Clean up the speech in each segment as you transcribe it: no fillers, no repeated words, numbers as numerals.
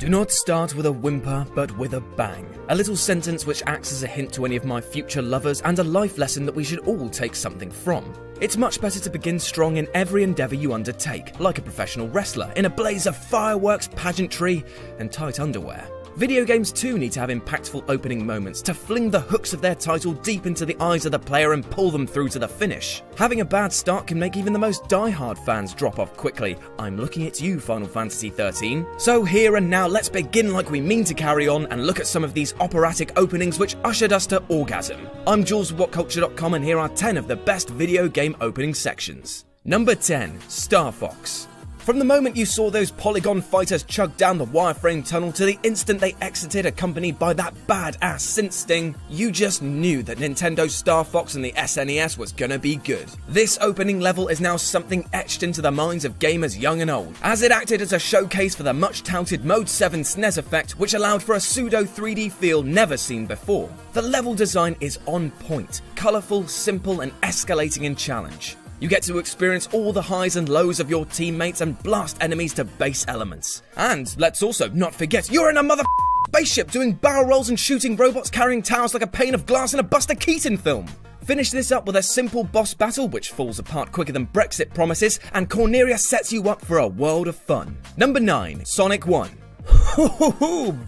Do not start with a whimper, but with a bang. A little sentence which acts as a hint to any of my future lovers and a life lesson that we should all take something from. It's much better to begin strong in every endeavour you undertake, like a professional wrestler, in a blaze of fireworks, pageantry, and tight underwear. Video games too need to have impactful opening moments to fling the hooks of their title deep into the eyes of the player and pull them through to the finish. Having a bad start can make even the most die-hard fans drop off quickly. I'm looking at you, Final Fantasy XIII. So here and now, let's begin like we mean to carry on and look at some of these operatic openings which ushered us to orgasm. I'm Jules with WhatCulture.com and here are 10 of the best video game opening sections. Number 10. Star Fox. From the moment you saw those Polygon fighters chug down the wireframe tunnel to the instant they exited accompanied by that badass synth sting, you just knew that Nintendo's Star Fox and the SNES was gonna be good. This opening level is now something etched into the minds of gamers young and old, as it acted as a showcase for the much-touted Mode 7 SNES effect, which allowed for a pseudo 3D feel never seen before. The level design is on point, colourful, simple and escalating in challenge. You get to experience all the highs and lows of your teammates and blast enemies to base elements. And let's also not forget, you're in a spaceship doing barrel rolls and shooting robots carrying towers like a pane of glass in a Buster Keaton film. Finish this up with a simple boss battle which falls apart quicker than Brexit promises, and Corneria sets you up for a world of fun. Number 9. Sonic 1.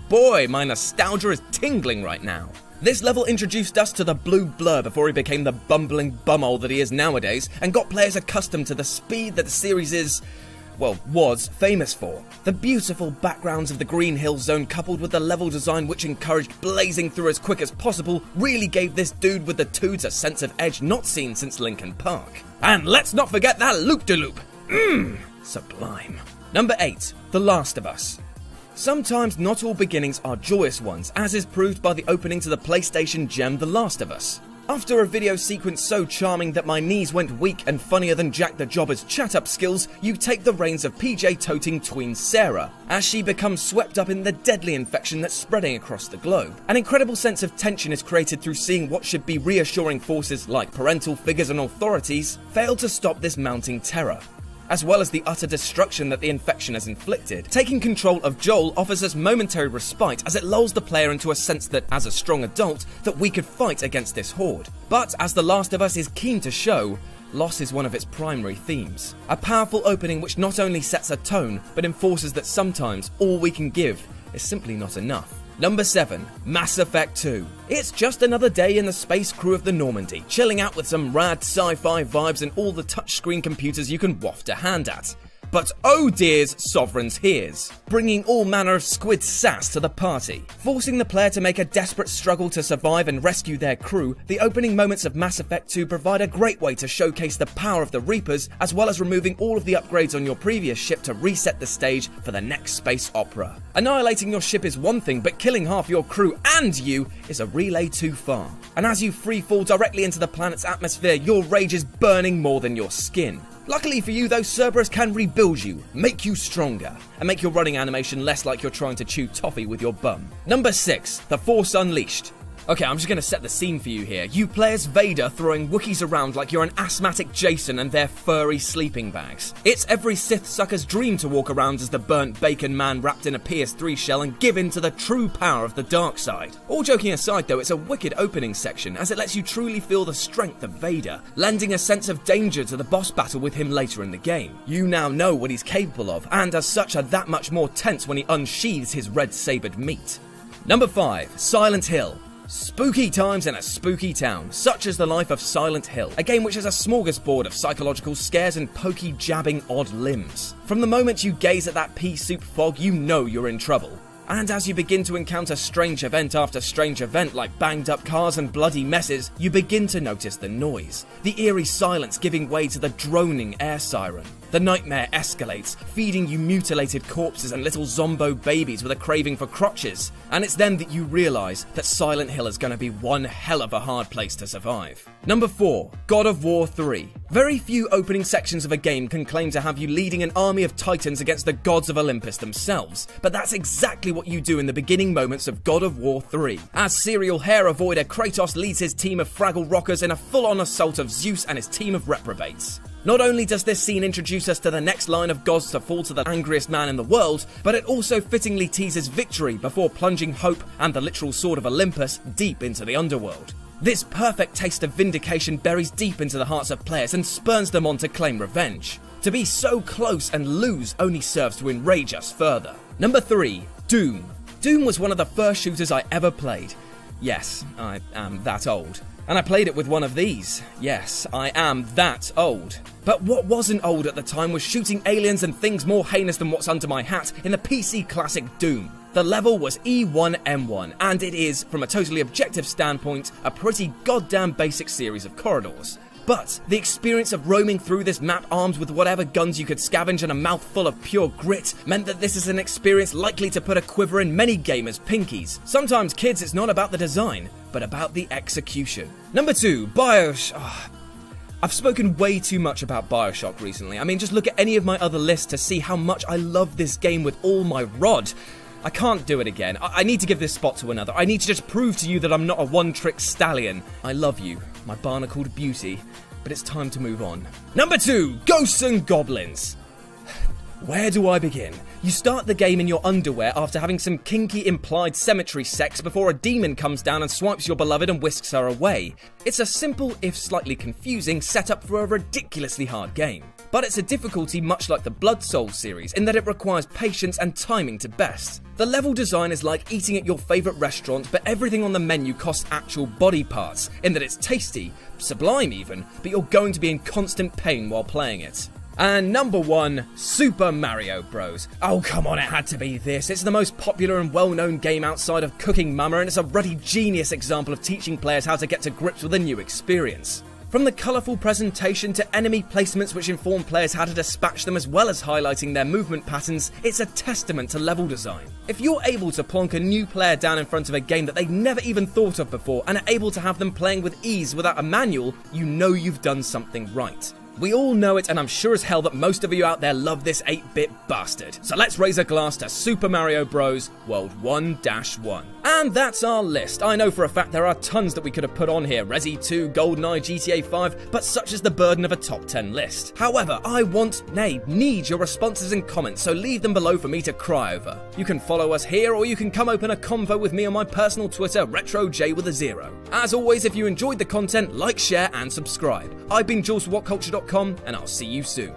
Boy, my nostalgia is tingling right now. This level introduced us to the blue blur before he became the bumbling bumhole that he is nowadays, and got players accustomed to the speed that the series was famous for. The beautiful backgrounds of the Green Hill Zone coupled with the level design which encouraged blazing through as quick as possible really gave this dude with the toots a sense of edge not seen since Linkin Park. And let's not forget that loop-de-loop. Sublime. Number 8. The Last of Us. Sometimes not all beginnings are joyous ones, as is proved by the opening to the PlayStation gem The Last of Us. After a video sequence so charming that my knees went weak and funnier than Jack the Jobber's chat-up skills, you take the reins of PJ-toting tween Sarah, as she becomes swept up in the deadly infection that's spreading across the globe. An incredible sense of tension is created through seeing what should be reassuring forces like parental figures and authorities fail to stop this mounting terror, as well as the utter destruction that the infection has inflicted. Taking control of Joel offers us momentary respite as it lulls the player into a sense that, as a strong adult, that we could fight against this horde. But as The Last of Us is keen to show, loss is one of its primary themes. A powerful opening which not only sets a tone, but enforces that sometimes all we can give is simply not enough. Number 7. Mass Effect 2. It's just another day in the space crew of the Normandy, chilling out with some rad sci-fi vibes and all the touchscreen computers you can waft a hand at. But oh dear's Sovereign's here's, bringing all manner of squid sass to the party. Forcing the player to make a desperate struggle to survive and rescue their crew, the opening moments of Mass Effect 2 provide a great way to showcase the power of the Reapers, as well as removing all of the upgrades on your previous ship to reset the stage for the next space opera. Annihilating your ship is one thing, but killing half your crew and you is a relay too far. And as you free fall directly into the planet's atmosphere, your rage is burning more than your skin. Luckily for you though, Cerberus can rebuild you, make you stronger, and make your running animation less like you're trying to chew toffee with your bum. Number 6. The Force Unleashed. Okay, I'm just gonna set the scene for you here. You play as Vader throwing Wookiees around like you're an asthmatic Jason and their furry sleeping bags. It's every Sith sucker's dream to walk around as the burnt bacon man wrapped in a PS3 shell and give in to the true power of the dark side. All joking aside though, it's a wicked opening section as it lets you truly feel the strength of Vader, lending a sense of danger to the boss battle with him later in the game. You now know what he's capable of, and as such are that much more tense when he unsheathes his red-sabred meat. Number 5. Silent Hill. Spooky times in a spooky town, such as the life of Silent Hill, a game which is a smorgasbord of psychological scares and pokey jabbing odd limbs. From the moment you gaze at that pea soup fog, you know you're in trouble. And as you begin to encounter strange event after strange event like banged up cars and bloody messes, you begin to notice the noise, the eerie silence giving way to the droning air siren. The nightmare escalates, feeding you mutilated corpses and little zombo babies with a craving for crotches. And it's then that you realise that Silent Hill is going to be one hell of a hard place to survive. Number 4. God of War 3. Very few opening sections of a game can claim to have you leading an army of titans against the gods of Olympus themselves, but that's exactly what you do in the beginning moments of God of War 3. As serial hair avoider, Kratos leads his team of Fraggle Rockers in a full-on assault of Zeus and his team of reprobates. Not only does this scene introduce us to the next line of gods to fall to the angriest man in the world, but it also fittingly teases victory before plunging Hope and the literal Sword of Olympus deep into the underworld. This perfect taste of vindication buries deep into the hearts of players and spurns them on to claim revenge. To be so close and lose only serves to enrage us further. Number 3. Doom. Doom was one of the first shooters I ever played. Yes, I am that old. And I played it with one of these. Yes, I am that old. But what wasn't old at the time was shooting aliens and things more heinous than what's under my hat in the PC classic Doom. The level was E1M1, and it is, from a totally objective standpoint, a pretty goddamn basic series of corridors. But the experience of roaming through this map armed with whatever guns you could scavenge and a mouthful of pure grit meant that this is an experience likely to put a quiver in many gamers' pinkies. Sometimes, kids, it's not about the design, but about the execution. Number 2, BioShock. I've spoken way too much about BioShock recently. I mean, just look at any of my other lists to see how much I love this game with all my rod. I can't do it again. I need to give this spot to another. I need to just prove to you that I'm not a one-trick stallion. I love you, my barnacled beauty, but it's time to move on. Number 2, Ghosts and Goblins. Where do I begin? You start the game in your underwear after having some kinky implied cemetery sex before a demon comes down and swipes your beloved and whisks her away. It's a simple, if slightly confusing, setup for a ridiculously hard game. But it's a difficulty much like the Blood Souls series in that it requires patience and timing to best. The level design is like eating at your favourite restaurant, but everything on the menu costs actual body parts, in that it's tasty, sublime even, but you're going to be in constant pain while playing it. And number 1, Super Mario Bros. Oh come on, it had to be this. It's the most popular and well-known game outside of Cooking Mama, and it's a ruddy genius example of teaching players how to get to grips with a new experience. From the colourful presentation to enemy placements which inform players how to dispatch them as well as highlighting their movement patterns, it's a testament to level design. If you're able to plonk a new player down in front of a game that they've never even thought of before and are able to have them playing with ease without a manual, you know you've done something right. We all know it, and I'm sure as hell that most of you out there love this 8-bit bastard. So let's raise a glass to Super Mario Bros. World 1-1. And that's our list. I know for a fact there are tons that we could have put on here, Resi 2, GoldenEye, GTA 5, but such is the burden of a top 10 list. However, I need your responses and comments, so leave them below for me to cry over. You can follow us here, or you can come open a convo with me on my personal Twitter, RetroJ with a 0. As always, if you enjoyed the content, like, share, and subscribe. I've been Jules for WhatCulture.com, and I'll see you soon.